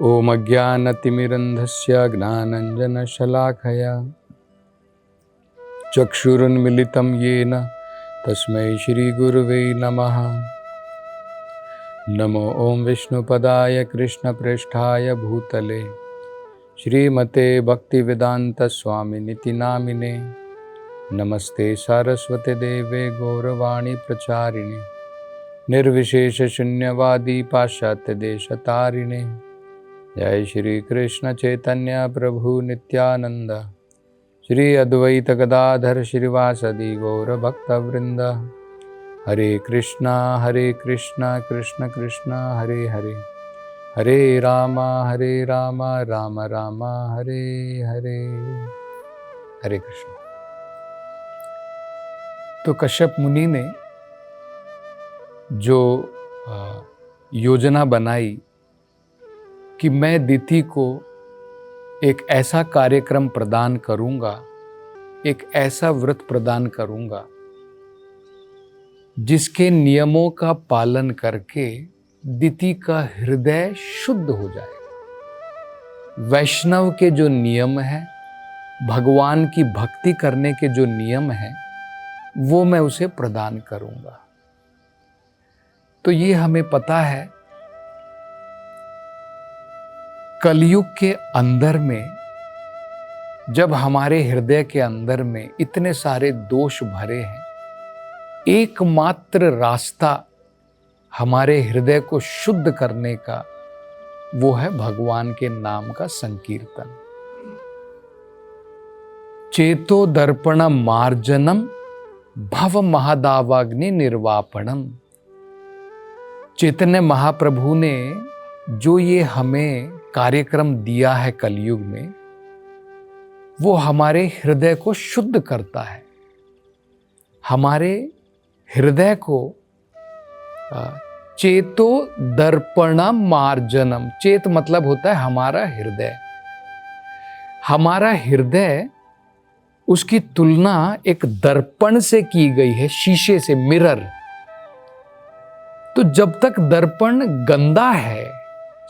ओम अज्ञानतिमिरन्धस्य ज्ञानाञ्जनशलाकया चक्षुरुन्मिलितं येन तस्मै श्रीगुरुवे नमः। नमो ओम विष्णुपदाय कृष्णप्रेष्ठाय भूतले श्रीमते भक्तिवेदान्तस्वामिनिति नामिने। नमस्ते सारस्वते देवे गौरवाणी प्रचारिणे निर्विशेष शून्यवादी पाश्चात्य देशतारिणे। जय श्री कृष्ण चैतन्य प्रभु नित्यानंद श्री अद्वैत गदाधर श्रीवासदि गौर भक्तवृंद। हरे कृष्णा कृष्ण कृष्ण हरे हरे, हरे राम राम राम हरे हरे। हरे कृष्ण। तो कश्यप मुनि ने जो योजना बनाई कि मैं दिति को एक ऐसा कार्यक्रम प्रदान करूंगा, एक ऐसा व्रत प्रदान करूंगा जिसके नियमों का पालन करके दिति का हृदय शुद्ध हो जाए। वैष्णव के जो नियम है, भगवान की भक्ति करने के जो नियम हैं, वो मैं उसे प्रदान करूंगा। तो ये हमें पता है, कलयुग के अंदर में जब हमारे हृदय के अंदर में इतने सारे दोष भरे हैं, एकमात्र रास्ता हमारे हृदय को शुद्ध करने का वो है भगवान के नाम का संकीर्तन। चेतो दर्पण मार्जनम भव महादावाग्नि निर्वापणम। चैतन्य महाप्रभु ने जो ये हमें कार्यक्रम दिया है कलयुग में, वो हमारे हृदय को शुद्ध करता है। हमारे हृदय को चेतो दर्पणम मार्जनम, चेत मतलब होता है हमारा हृदय। हमारा हृदय, उसकी तुलना एक दर्पण से की गई है, शीशे से, मिरर। तो जब तक दर्पण गंदा है,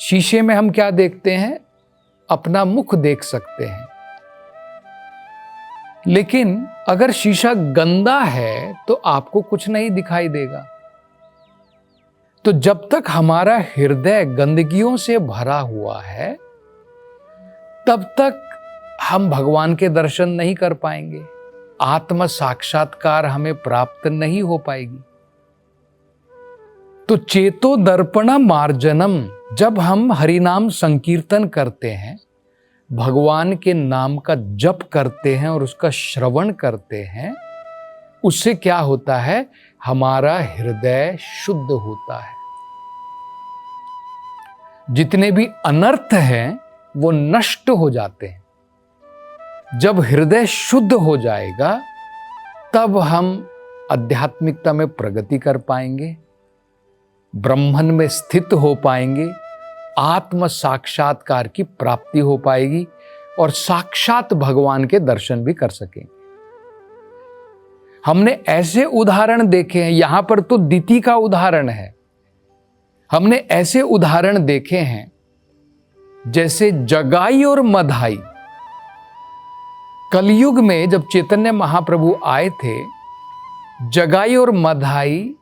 शीशे में हम क्या देखते हैं? अपना मुख देख सकते हैं। लेकिन अगर शीशा गंदा है तो आपको कुछ नहीं दिखाई देगा। तो जब तक हमारा हृदय गंदगियों से भरा हुआ है, तब तक हम भगवान के दर्शन नहीं कर पाएंगे, आत्म साक्षात्कार हमें प्राप्त नहीं हो पाएगी। तो चेतो दर्पण मार्जनम, जब हम हरिनाम संकीर्तन करते हैं, भगवान के नाम का जप करते हैं और उसका श्रवण करते हैं, उससे क्या होता है? हमारा हृदय शुद्ध होता है। जितने भी अनर्थ हैं वो नष्ट हो जाते हैं। जब हृदय शुद्ध हो जाएगा, तब हम आध्यात्मिकता में प्रगति कर पाएंगे, ब्रह्मन में स्थित हो पाएंगे, आत्म साक्षात्कार की प्राप्ति हो पाएगी और साक्षात भगवान के दर्शन भी कर सकेंगे। हमने ऐसे उदाहरण देखे हैं, यहां पर तो दिति का उदाहरण है। हमने ऐसे उदाहरण देखे हैं जैसे जगाई और मधाई। कलयुग में जब चैतन्य महाप्रभु आए थे, जगाई और मधाई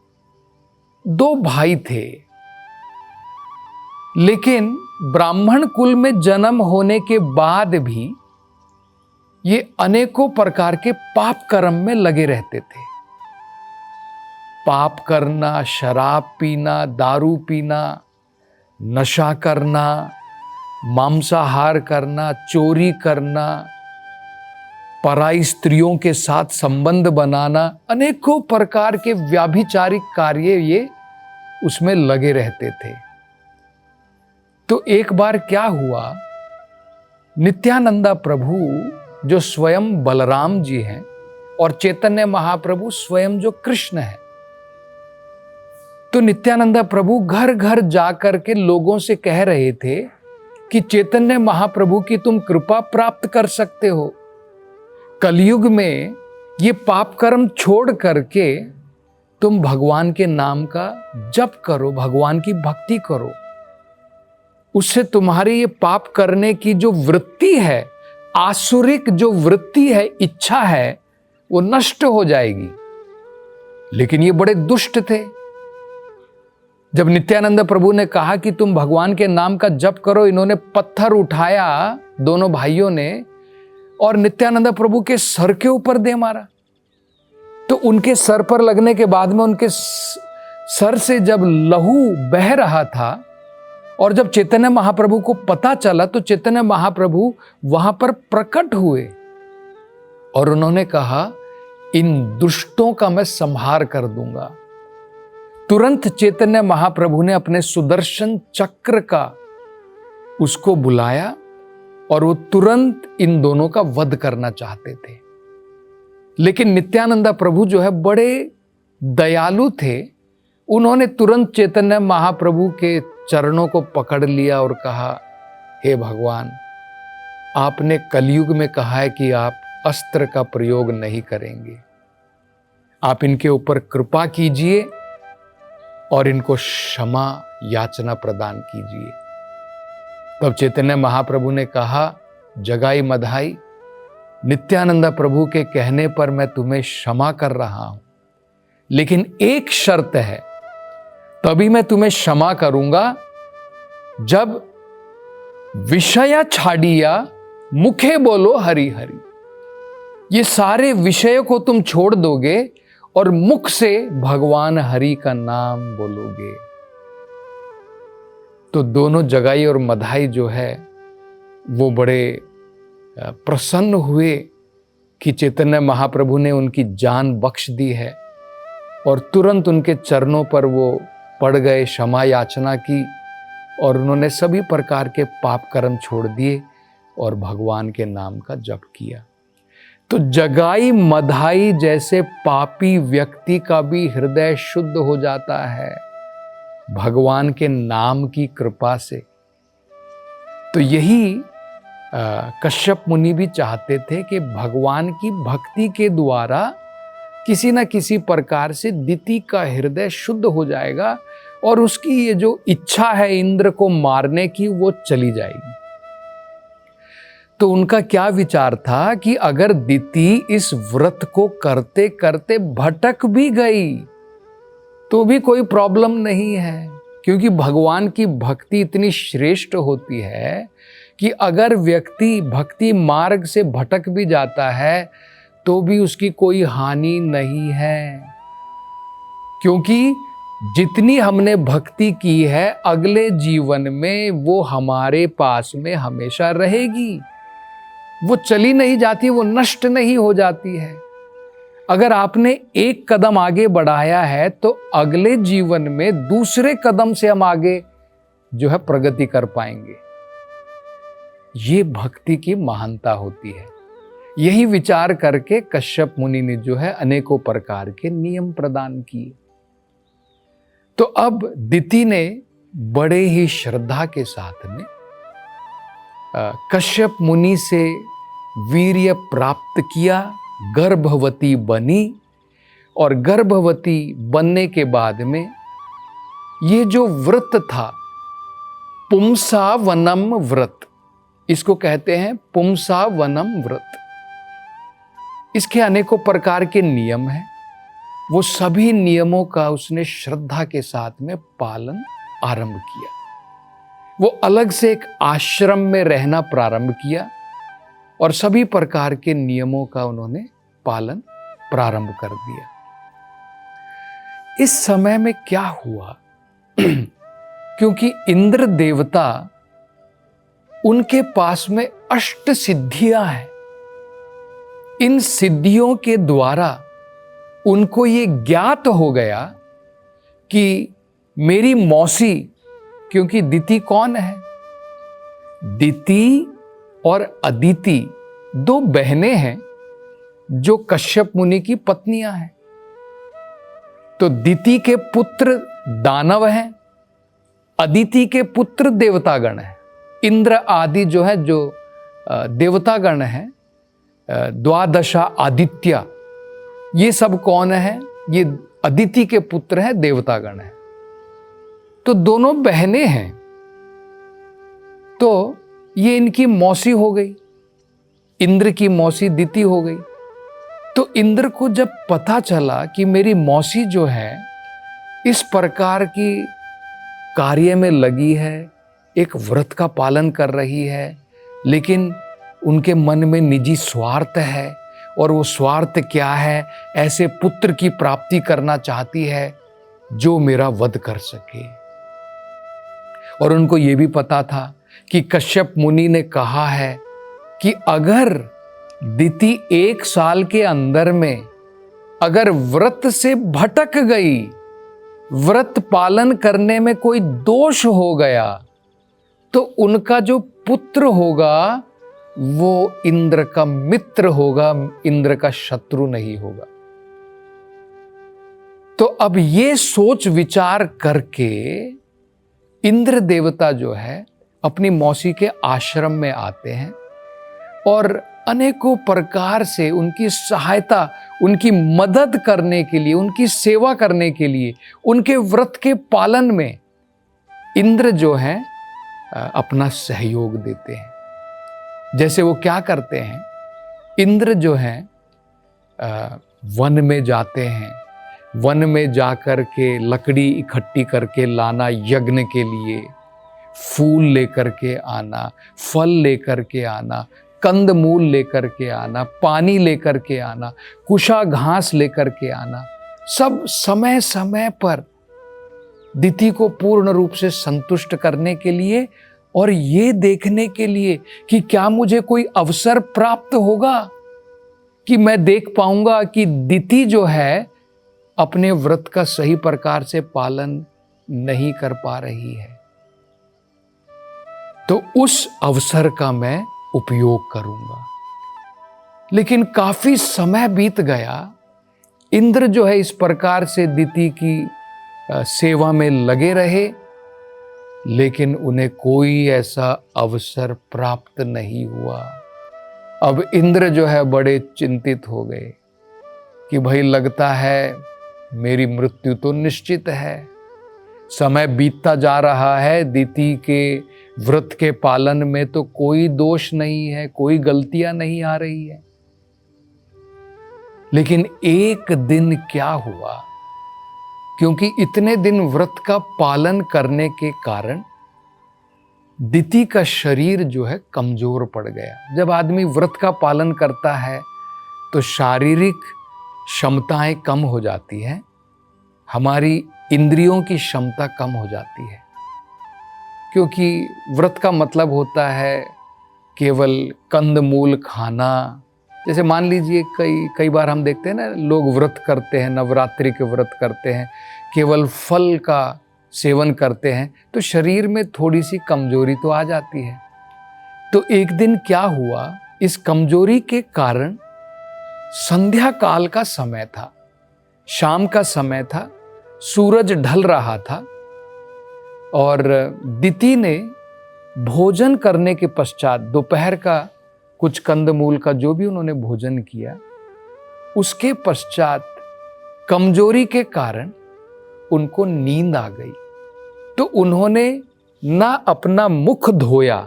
दो भाई थे, लेकिन ब्राह्मण कुल में जन्म होने के बाद भी ये अनेकों प्रकार के पाप कर्म में लगे रहते थे। पाप करना, शराब पीना, दारू पीना, नशा करना, मांसाहार करना, चोरी करना, पराई स्त्रियों के साथ संबंध बनाना, अनेकों प्रकार के व्याभिचारिक कार्य ये उसमें लगे रहते थे। तो एक बार क्या हुआ, नित्यानंदा प्रभु जो स्वयं बलराम जी हैं और चैतन्य महाप्रभु स्वयं जो कृष्ण हैं, तो नित्यानंदा प्रभु घर घर जाकर के लोगों से कह रहे थे कि चैतन्य महाप्रभु की तुम कृपा प्राप्त कर सकते हो। कलयुग में ये पाप कर्म छोड़ करके तुम भगवान के नाम का जप करो, भगवान की भक्ति करो। उससे तुम्हारी ये पाप करने की जो वृत्ति है, आसुरिक जो वृत्ति है, इच्छा है, वो नष्ट हो जाएगी। लेकिन ये बड़े दुष्ट थे। जब नित्यानंद प्रभु ने कहा कि तुम भगवान के नाम का जप करो, इन्होंने पत्थर उठाया दोनों भाइयों ने और नित्यानंद प्रभु के सर के ऊपर दे मारा। तो उनके सर पर लगने के बाद में उनके सर से जब लहू बह रहा था और जब चैतन्य महाप्रभु को पता चला तो चैतन्य महाप्रभु वहां पर प्रकट हुए और उन्होंने कहा, इन दुष्टों का मैं संहार कर दूंगा। तुरंत चैतन्य महाप्रभु ने अपने सुदर्शन चक्र का उसको बुलाया और वो तुरंत इन दोनों का वध करना चाहते थे। लेकिन नित्यानंद प्रभु जो है बड़े दयालु थे। उन्होंने तुरंत चैतन्य महाप्रभु के चरणों को पकड़ लिया और कहा, हे भगवान, आपने कलयुग में कहा है कि आप अस्त्र का प्रयोग नहीं करेंगे। आप इनके ऊपर कृपा कीजिए और इनको क्षमा याचना प्रदान कीजिए। तब चैतन्य महाप्रभु ने कहा, जगाई मधाई, नित्यानंद प्रभु के कहने पर मैं तुम्हें क्षमा कर रहा हूं, लेकिन एक शर्त है, तभी मैं तुम्हें क्षमा करूंगा जब विषया छाड़िया मुखे बोलो हरि हरि। ये सारे विषयों को तुम छोड़ दोगे और मुख से भगवान हरि का नाम बोलोगे। तो दोनों जगाई और मधाई जो है वो बड़े प्रसन्न हुए कि चैतन्य महाप्रभु ने उनकी जान बख्श दी है और तुरंत उनके चरणों पर वो पड़ गए, क्षमा याचना की और उन्होंने सभी प्रकार के पाप कर्म छोड़ दिए और भगवान के नाम का जप किया। तो जगाई मधाई जैसे पापी व्यक्ति का भी हृदय शुद्ध हो जाता है भगवान के नाम की कृपा से। तो यही कश्यप मुनि भी चाहते थे कि भगवान की भक्ति के द्वारा किसी न किसी प्रकार से दिति का हृदय शुद्ध हो जाएगा और उसकी ये जो इच्छा है इंद्र को मारने की वो चली जाएगी। तो उनका क्या विचार था कि अगर दिति इस व्रत को करते करते भटक भी गई तो भी कोई प्रॉब्लम नहीं है, क्योंकि भगवान की भक्ति इतनी श्रेष्ठ होती है कि अगर व्यक्ति भक्ति मार्ग से भटक भी जाता है तो भी उसकी कोई हानि नहीं है, क्योंकि जितनी हमने भक्ति की है अगले जीवन में वो हमारे पास में हमेशा रहेगी। वो चली नहीं जाती, वो नष्ट नहीं हो जाती है। अगर आपने एक कदम आगे बढ़ाया है तो अगले जीवन में दूसरे कदम से हम आगे जो है प्रगति कर पाएंगे। ये भक्ति की महानता होती है। यही विचार करके कश्यप मुनि ने जो है अनेकों प्रकार के नियम प्रदान किए। तो अब दिति ने बड़े ही श्रद्धा के साथ में कश्यप मुनि से वीर्य प्राप्त किया, गर्भवती बनी और गर्भवती बनने के बाद में ये जो व्रत था पुंसावनम व्रत, इसको कहते हैं पुंसावनम व्रत। इसके अनेकों प्रकार के नियम हैं। वो सभी नियमों का उसने श्रद्धा के साथ में पालन आरंभ किया। वो अलग से एक आश्रम में रहना प्रारंभ किया और सभी प्रकार के नियमों का उन्होंने पालन प्रारंभ कर दिया। इस समय में क्या हुआ क्योंकि इंद्र देवता उनके पास में अष्ट सिद्धियां हैं। इन सिद्धियों के द्वारा उनको ये ज्ञात हो गया कि मेरी मौसी, क्योंकि दिति कौन है? दिति और अदिति दो बहनें हैं जो कश्यप मुनि की पत्नियां हैं। तो दिति के पुत्र दानव हैं, अदिति के पुत्र देवतागण हैं। इंद्र आदि जो है जो देवतागण हैं, द्वादशा आदित्य, ये सब कौन है? ये अदिति के पुत्र हैं, देवतागण हैं। तो दोनों बहनें हैं। तो ये इनकी मौसी हो गई, इंद्र की मौसी दिति हो गई। तो इंद्र को जब पता चला कि मेरी मौसी जो है इस प्रकार की कार्य में लगी है, एक व्रत का पालन कर रही है, लेकिन उनके मन में निजी स्वार्थ है, और वो स्वार्थ क्या है, ऐसे पुत्र की प्राप्ति करना चाहती है जो मेरा वध कर सके। और उनको ये भी पता था कि कश्यप मुनि ने कहा है कि अगर दिति 1 साल के अंदर में अगर व्रत से भटक गई, व्रत पालन करने में कोई दोष हो गया, तो उनका जो पुत्र होगा वो इंद्र का मित्र होगा, इंद्र का शत्रु नहीं होगा। तो अब ये सोच विचार करके इंद्र देवता जो है अपनी मौसी के आश्रम में आते हैं और अनेकों प्रकार से उनकी सहायता, उनकी मदद करने के लिए, उनकी सेवा करने के लिए, उनके व्रत के पालन में इंद्र जो है अपना सहयोग देते हैं। जैसे वो क्या करते हैं, इंद्र जो है वन में जाते हैं, वन में जाकर के लकड़ी इकट्ठी करके लाना यज्ञ के लिए, फूल लेकर के आना, फल लेकर के आना, कंदमूल लेकर के आना, पानी लेकर के आना, कुशा घास लेकर के आना, सब समय समय पर दिति को पूर्ण रूप से संतुष्ट करने के लिए और ये देखने के लिए कि क्या मुझे कोई अवसर प्राप्त होगा कि मैं देख पाऊंगा कि दिति जो है अपने व्रत का सही प्रकार से पालन नहीं कर पा रही है, तो उस अवसर का मैं उपयोग करूंगा। लेकिन काफी समय बीत गया, इंद्र जो है इस प्रकार से दिति की सेवा में लगे रहे, लेकिन उन्हें कोई ऐसा अवसर प्राप्त नहीं हुआ। अब इंद्र जो है बड़े चिंतित हो गए कि भाई लगता है मेरी मृत्यु तो निश्चित है, समय बीतता जा रहा है, दिति के व्रत के पालन में तो कोई दोष नहीं है, कोई गलतियां नहीं आ रही है। लेकिन एक दिन क्या हुआ, क्योंकि इतने दिन व्रत का पालन करने के कारण दिति का शरीर जो है कमजोर पड़ गया। जब आदमी व्रत का पालन करता है तो शारीरिक क्षमताएं कम हो जाती हैं, हमारी इंद्रियों की क्षमता कम हो जाती है, क्योंकि व्रत का मतलब होता है केवल कंदमूल खाना। जैसे मान लीजिए कई बार हम देखते हैं ना, लोग व्रत करते हैं, नवरात्रि के व्रत करते हैं, केवल फल का सेवन करते हैं, तो शरीर में थोड़ी सी कमजोरी तो आ जाती है। तो एक दिन क्या हुआ, इस कमजोरी के कारण संध्या काल का समय था, शाम का समय था, सूरज ढल रहा था, और दिति ने भोजन करने के पश्चात दोपहर का कुछ कंदमूल का जो भी उन्होंने भोजन किया, उसके पश्चात कमजोरी के कारण उनको नींद आ गई। तो उन्होंने ना अपना मुख धोया,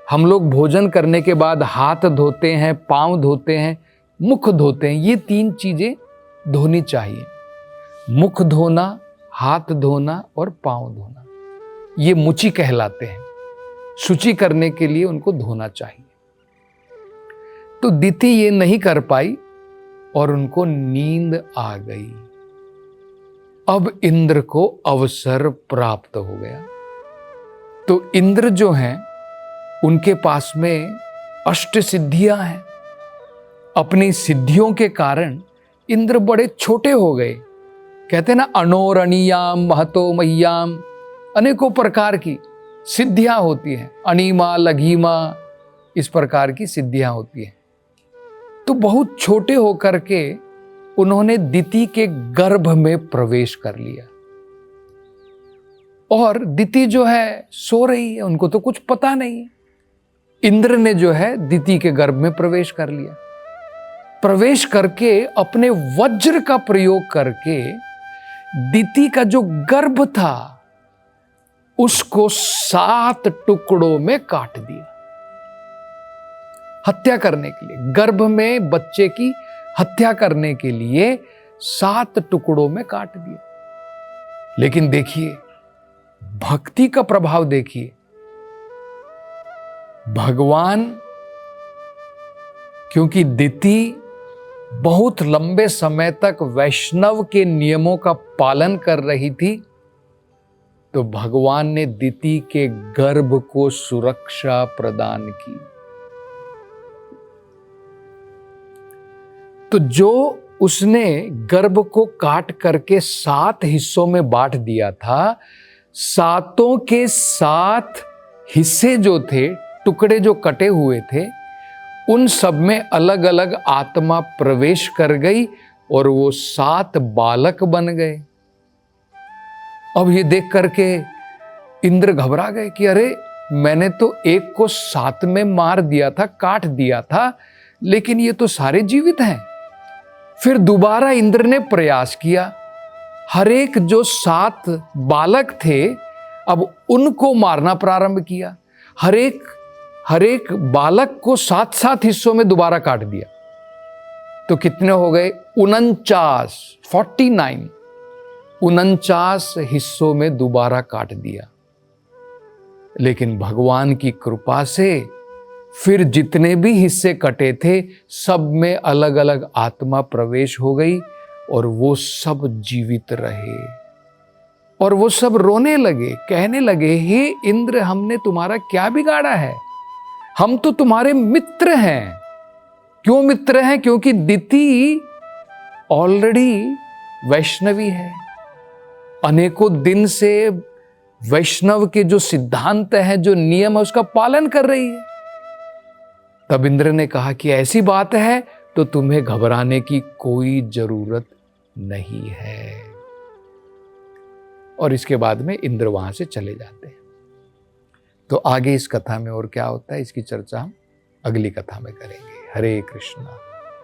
हम लोग भोजन करने के बाद हाथ धोते हैं, पांव धोते हैं, मुख धोते हैं, ये 3 चीजें धोनी चाहिए। मुख धोना, हाथ धोना और पांव धोना, ये मुचि कहलाते हैं। शुचि करने के लिए उनको धोना चाहिए। तो दिति ये नहीं कर पाई और उनको नींद आ गई। अब इंद्र को अवसर प्राप्त हो गया। तो इंद्र जो हैं, उनके पास में अष्ट सिद्धियां हैं। अपनी सिद्धियों के कारण इंद्र बड़े छोटे हो गए। कहते हैं ना, अणोरणीयाम महतो मह्याम, अनेकों प्रकार की सिद्धियां होती हैं, अणिमा लघिमा, इस प्रकार की सिद्धियां होती हैं। तो बहुत छोटे होकर के उन्होंने दिति के गर्भ में प्रवेश कर लिया, और दिति जो है सो रही है, उनको तो कुछ पता नहीं है। इंद्र ने जो है दिति के गर्भ में प्रवेश कर लिया। प्रवेश करके अपने वज्र का प्रयोग करके दिति का जो गर्भ था उसको 7 टुकड़ों में काट दिया, हत्या करने के लिए, गर्भ में बच्चे की हत्या करने के लिए 7 टुकड़ों में काट दिया। लेकिन देखिए भक्ति का प्रभाव देखिए, भगवान, क्योंकि दिति बहुत लंबे समय तक वैष्णव के नियमों का पालन कर रही थी, तो भगवान ने दिति के गर्भ को सुरक्षा प्रदान की। तो जो उसने गर्भ को काट करके 7 हिस्सों में बांट दिया था, 7 के 7 हिस्से जो थे, टुकड़े जो कटे हुए थे, उन सब में अलग अलग आत्मा प्रवेश कर गई और वो 7 बालक बन गए। अब ये देख करके इंद्र घबरा गए कि अरे मैंने तो एक को 7 में मार दिया था, काट दिया था, लेकिन ये तो सारे जीवित हैं। फिर दोबारा इंद्र ने प्रयास किया, हर एक जो 7 बालक थे अब उनको मारना प्रारंभ किया, हर एक बालक को 7 हिस्सों में दोबारा काट दिया। तो कितने हो गए? 49 हिस्सों में दोबारा काट दिया। लेकिन भगवान की कृपा से फिर जितने भी हिस्से कटे थे सब में अलग अलग आत्मा प्रवेश हो गई और वो सब जीवित रहे। और वो सब रोने लगे, कहने लगे, हे इंद्र, हमने तुम्हारा क्या बिगाड़ा है? हम तो तुम्हारे मित्र हैं। क्यों मित्र हैं? क्योंकि दिति ऑलरेडी वैष्णवी है, अनेकों दिन से वैष्णव के जो सिद्धांत है, जो नियम है, उसका पालन कर रही है। तब इंद्र ने कहा कि ऐसी बात है तो तुम्हें घबराने की कोई जरूरत नहीं है। और इसके बाद में इंद्र वहां से चले जाते हैं। तो आगे इस कथा में और क्या होता है, इसकी चर्चा हम अगली कथा में करेंगे। हरे कृष्णा।